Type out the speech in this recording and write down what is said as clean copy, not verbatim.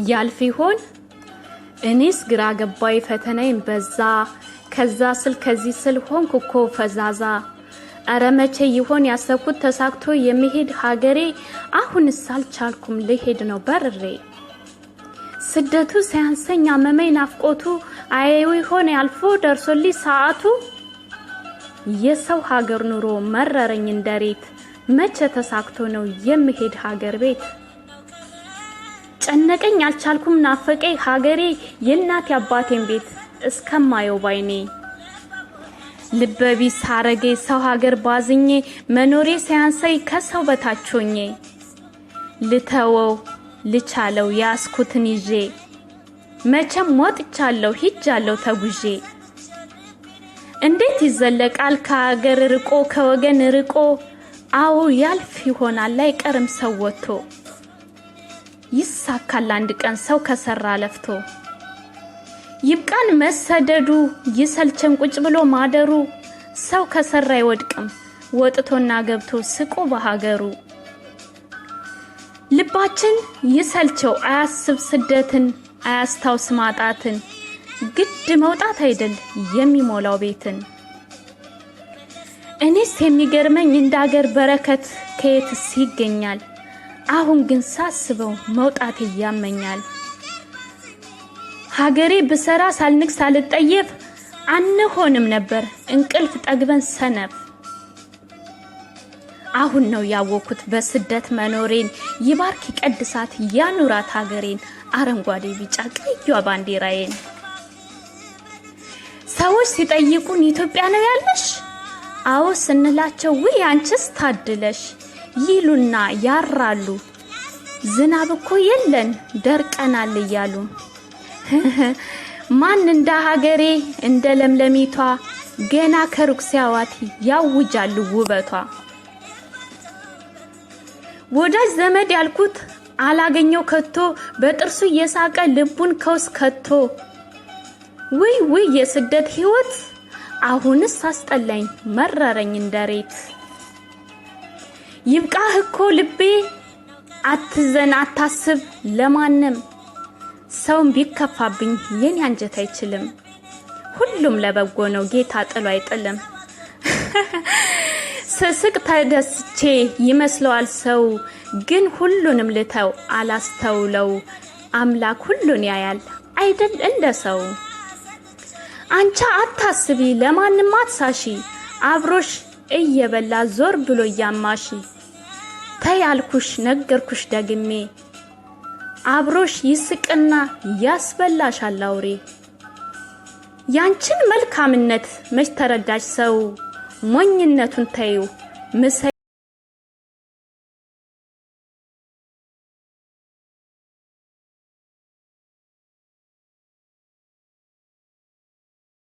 ያልፍ ይሆን? እኔስ ግራ ገባይ ፈተናዬን በዛ ከዛ ስል ከዚህ ስል ሆንኩ እኮ ፈዛዛ አረ መቼ ይሆን ያሰብኩት ተሳክቶ የሚሄድ ሀገሬ አሁንስ አልቻልኩም ልሄድ ነው በርሬ ስደቱ ሳያንሰኝ አመመኝ ናፍቆቱ አየው ይሆን ያልፎ ደርሶልኝ ሰዓቱ የሰው ሀገር ኑሮ መረረኝ እንደሬት መቼ ተሳክቶ ነው የሚሄድ ሀገር ቤት ጨነቀኝ አልቻልኩም ናፈቀኝ ሀገሬ የእናት ያባቴን ቤት እስከማየው ባይኔ ልበቢስ ሀረጌ ሰው ሀገር ባዝኜ መኖሬ ሳያንሰኝ ከሰው በታች ሆኜ ልተወው ልቻለው ያስኩትን ይዤ መቼም ወጥቻለሁ ሂጃለሁ ተጉዤ እንዴት ይዘለቃል ከሀገር ርቆ ከወገን ርቆ አው ያልፍ ይሆናል አይቀርም ሰው ወጥቶ ይሳካል አንድ ቀን ሰው ከሰራ ለፍቶ ይብቃን መሰደዱ ይሰልቸን ቁጭ ብሎ ማደሩ ሰው ከሰራ አይወድቅም ወጥቶና ገብቶ ስቆ በሀገሩ ልባችን ይሰልቸው አያስብ ስደትን አያስታውስ ማጣትን ግድ መውጣት አይደል የሚሞላው ቤትን እኔስ የሚገርመኝ እንዳገር በረከት ከየትስ ይገኛል አሁን ግን ሳስበው መውጣት ያመኛል ሀገሬ በሰራ ሳልንክ ሳልጠየፍ አንሆንም ነበር እንቅልፍ ጠግበን ሰነፍ አሁን ነው ያወኩት በስደት መኖሬን ይባርክ ይቀድሳት ያኑራት ሀገሬን አረንጓዴ ቢጫ ቀይዋ ባንዲራዬን ሰዎች ሲጠይቁን ኢትዮጵያ ነው ያለሽ አዎ ስንላቸው ወይ አንቺስ ታድለሽ ይሉና ያራሉ ዝናብ እኮ የለን ደርቀናል እያሉ ማን እንደ ሀገሬ እንደ ለምለሚቷ ገና ከሩቅ ሲያዋት ያውጃሉ ውበቷ ወዳጅ ዘመድ ያልኩት አላገኘው ከቶ በጥርሱ የሳቀ ልቡን ከውስ ከቶ ወይ የስደት ህይወት አሁንስ አስጠላኝ መረረኝ እንደሬት ይብቃህ እኮ ልቤ አትዘን አታስብ ለማንም ሰውም ቢከፋብኝ የኔ አንጀት አይችልም ሁሉም ለበጎ ነው ጌታ ጥሎ አይጥልም ስስቅ ተደስቼ ይመስለዋል ሰው ግን ሁሉንም ልተው አላስተውለው አምላክ ሁሉን ያያል አይደል እንደ ሰው አንቺ አታስቢ ለማንም አትሳሺ አብሮሽ እየበላ ዞር ብሎ ያማሺ ተያልኩሽ ነገርኩሽ ደግሜ አብሮሽ ይስቅና ያስበላሻል አውሬ ያንቺን መልካምነት መች ተረዳሽ ሰው ሞኝነቱን ተዩ ምሰ